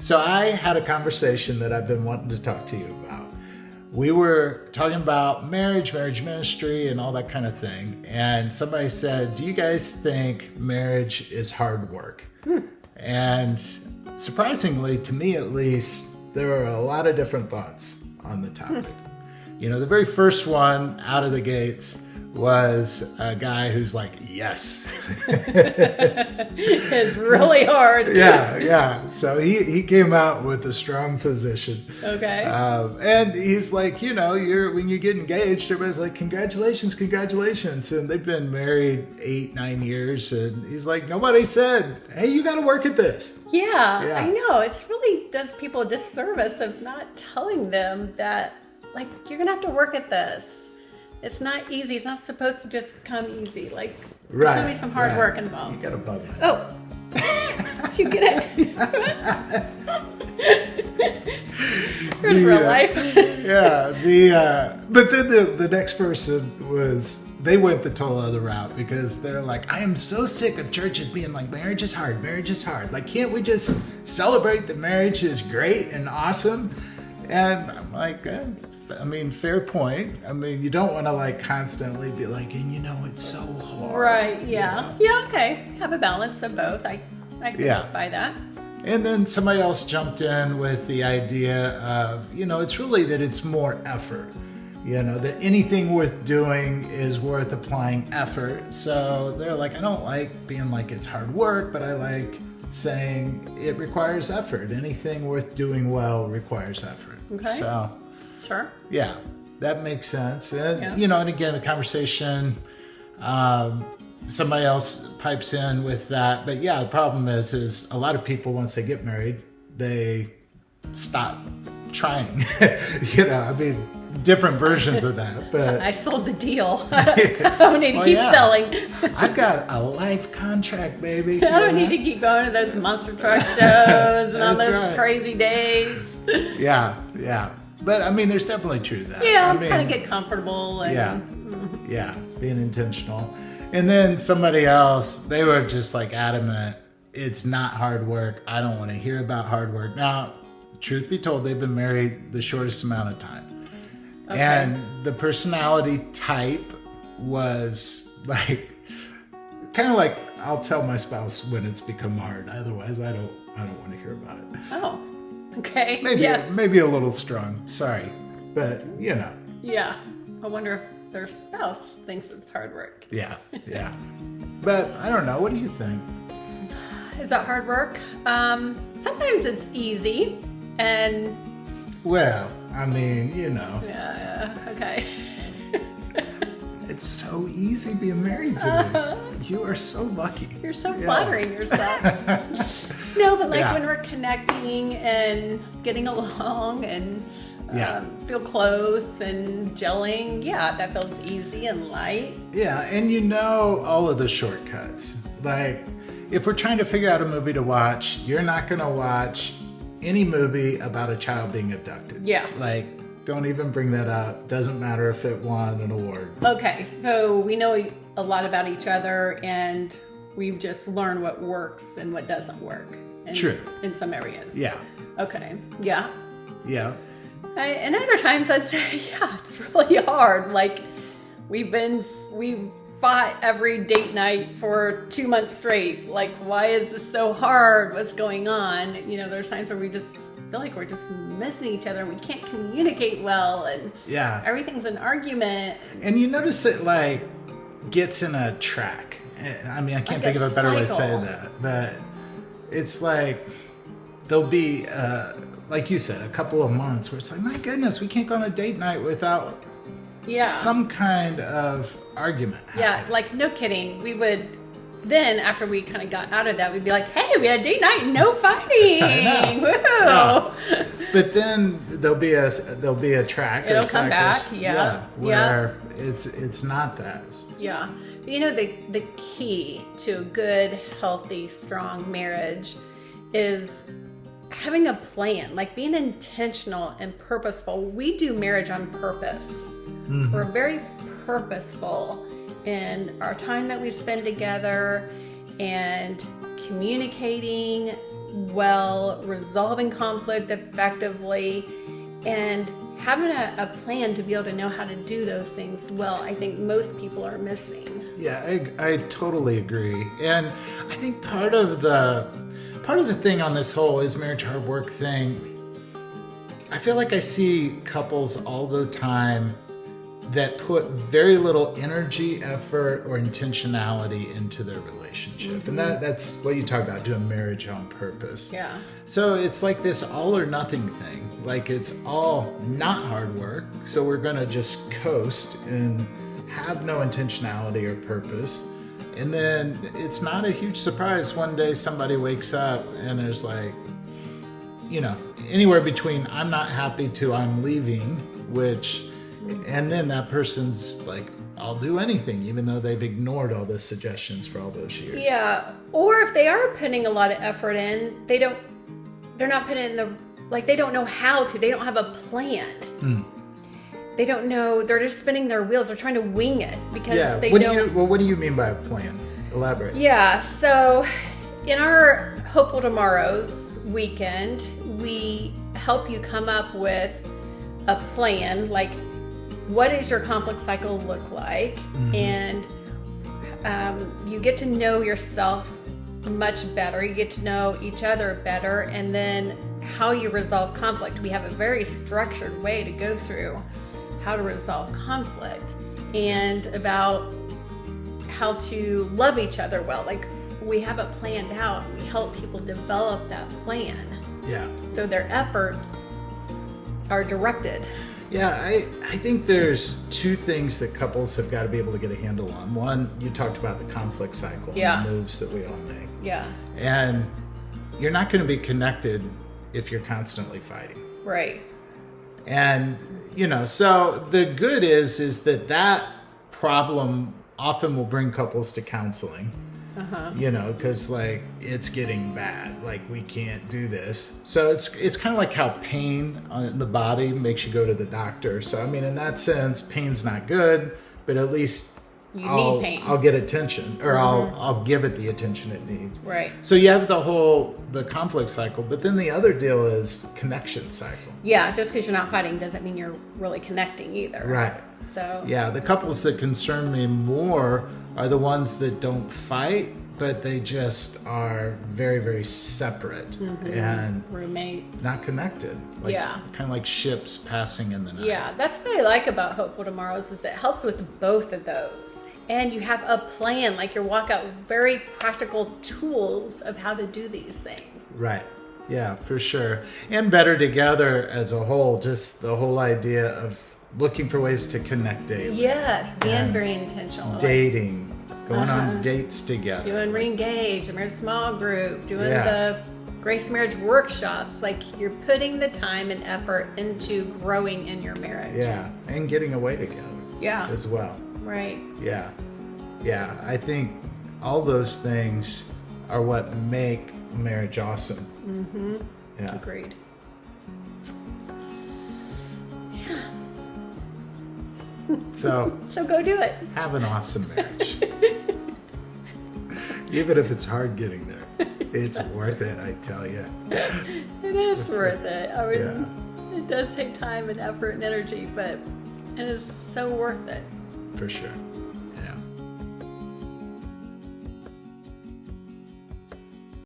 So I had a conversation that I've been wanting to talk to you about. We were talking about marriage ministry, and all that kind of thing. And somebody said, do you guys think marriage is hard work? And surprisingly, to me at least, there are a lot of different thoughts on the topic. You know, the very first one out of the gates was a guy who's like, yes. It's really hard. Yeah. So he came out with a strong position. Okay. And he's like, you know, when you get engaged, everybody's like, congratulations. And they've been married 8-9 years. And he's like, nobody said, hey, you got to work at this. Yeah, I know. It's really does people a disservice of not telling them that, like, you're going to have to work at this. It's not easy. It's not supposed to just come easy. Like, there's going to be some hard work involved. You got a bug. Oh. Did you get it? There's real life. But then the next person they went the total other route, because they're like, I am so sick of churches being like, marriage is hard. Like, can't we just celebrate that marriage is great and awesome? And I'm like, fair point. I mean, you don't want to like constantly be like, and you know, it's so hard. Right, yeah. You know? Yeah, okay. Have a balance of both. I can live by that. And then somebody else jumped in with the idea of, you know, it's really that it's more effort. You know, that anything worth doing is worth applying effort. So they're like, I don't like being like it's hard work, but I like saying it requires effort. Anything worth doing well requires effort. Okay. So, sure. Yeah, that makes sense. And, you know, and again, the conversation, somebody else pipes in with that. But yeah, the problem is a lot of people, once they get married, they stop trying. You know, I mean, different versions of that. But I sold the deal. I don't need to keep selling. I've got a life contract, baby. I don't need to keep going to those monster truck shows and all those crazy dates. Yeah. But I mean, there's definitely truth to that. Yeah, I mean, kind of get comfortable. And, yeah, being intentional. And then somebody else, they were just like adamant, it's not hard work. I don't want to hear about hard work. Now, truth be told, they've been married the shortest amount of time. Okay. And the personality type was like, kind of like, I'll tell my spouse when it's become hard. Otherwise, I don't want to hear about it. Oh, okay. Maybe a little strong. Sorry, but you know. Yeah, I wonder if their spouse thinks it's hard work. Yeah. But I don't know. What do you think? Is that hard work? Sometimes it's easy, and. Well, I mean, you know. Yeah. Okay. It's so easy being married to me. You are so lucky. You're so flattering yourself. No, but like when we're connecting and getting along and feel close and gelling, that feels easy and light. Yeah, and you know all of the shortcuts. Like, if we're trying to figure out a movie to watch, you're not going to watch any movie about a child being abducted. Yeah. Like, don't even bring that up. Doesn't matter if it won an award. Okay, so we know a lot about each other, and we've just learned what works and what doesn't work. True. In some areas. Yeah. Okay. Yeah. Yeah. And other times I'd say, it's really hard. Like, we've fought every date night for 2 months straight. Like, why is this so hard? What's going on? You know, there's times where we just feel like we're just missing each other. We can't communicate well, and everything's an argument. And you notice it like gets in a track. I mean, I can't think of a better way to say that, but it's like there'll be, like you said, a couple of months where it's like, my goodness, we can't go on a date night without some kind of argument happening. Yeah, like no kidding. We would. Then, after we kind of got out of that, we'd be like, hey, we had date night, no fighting. Woo! Yeah. But then there'll be a track. It'll come back, where it's not that. Yeah. But you know, the key to a good, healthy, strong marriage is having a plan, like being intentional and purposeful. We do marriage on purpose. Mm-hmm. We're very purposeful in our time that we spend together and communicating, well, resolving conflict effectively, and having a plan to be able to know how to do those things well, I think most people are missing. Yeah, I totally agree. And I think part of the thing on this whole is marriage hard work thing, I feel like I see couples all the time that put very little energy, effort, or intentionality into their relationship. And that's what you talk about, doing marriage on purpose. Yeah. So it's like this all or nothing thing. Like it's all not hard work, so we're gonna just coast and have no intentionality or purpose. And then it's not a huge surprise one day somebody wakes up and there's like, anywhere between I'm not happy to I'm leaving, and then that person's like, I'll do anything, even though they've ignored all the suggestions for all those years. Yeah. Or if they are putting a lot of effort in, they're not putting in they don't know how to, they don't have a plan. They don't know, they're just spinning their wheels, they're trying to wing it because they don't. What do you mean by a plan? Elaborate. Yeah, so in our Hopeful Tomorrows weekend, we help you come up with a plan, like what does your conflict cycle look like? And you get to know yourself much better, you get to know each other better, and then how you resolve conflict. We have a very structured way to go through how to resolve conflict and about how to love each other well. Like we have it planned out. We help people develop that plan. Yeah. So their efforts are directed. Yeah, I think there's two things that couples have got to be able to get a handle on. One, you talked about the conflict cycle, Yeah. and the moves that we all make. Yeah. And you're not going to be connected if you're constantly fighting. Right. And, so the good is that problem often will bring couples to counseling. Because like it's getting bad, like we can't do this. So it's kind of like how pain in the body makes you go to the doctor. So I mean, in that sense, pain's not good, but at least need pain. I'll get attention, or I'll give it the attention it needs. Right. So you have the conflict cycle, but then the other deal is connection cycle. Yeah, just because you're not fighting doesn't mean you're really connecting either. Right. So yeah, the couples that concern me more are the ones that don't fight, but they just are very, very separate and roommates, not connected. Like, Yeah. kind of like ships passing in the night. Yeah, that's what I like about Hopeful Tomorrows is it helps with both of those. And you have a plan, like you walk out with very practical tools of how to do these things. Right. Yeah, for sure. And better together as a whole, just the whole idea of looking for ways to connect daily. Yes, being And very intentional. Dating, going on dates together. Doing re-engage, a marriage small group, doing Yeah. the Grace Marriage workshops. Like you're putting the time and effort into growing in your marriage. Yeah, and getting away together. Yeah. As well. Right. Yeah. Yeah, I think all those things are what make marriage awesome. Yeah. Agreed. So go do it. have an awesome marriage. Even if it's hard getting there, it's worth it, I tell you. It is worth it. I mean, It does take time and effort and energy, but it is so worth it. For sure.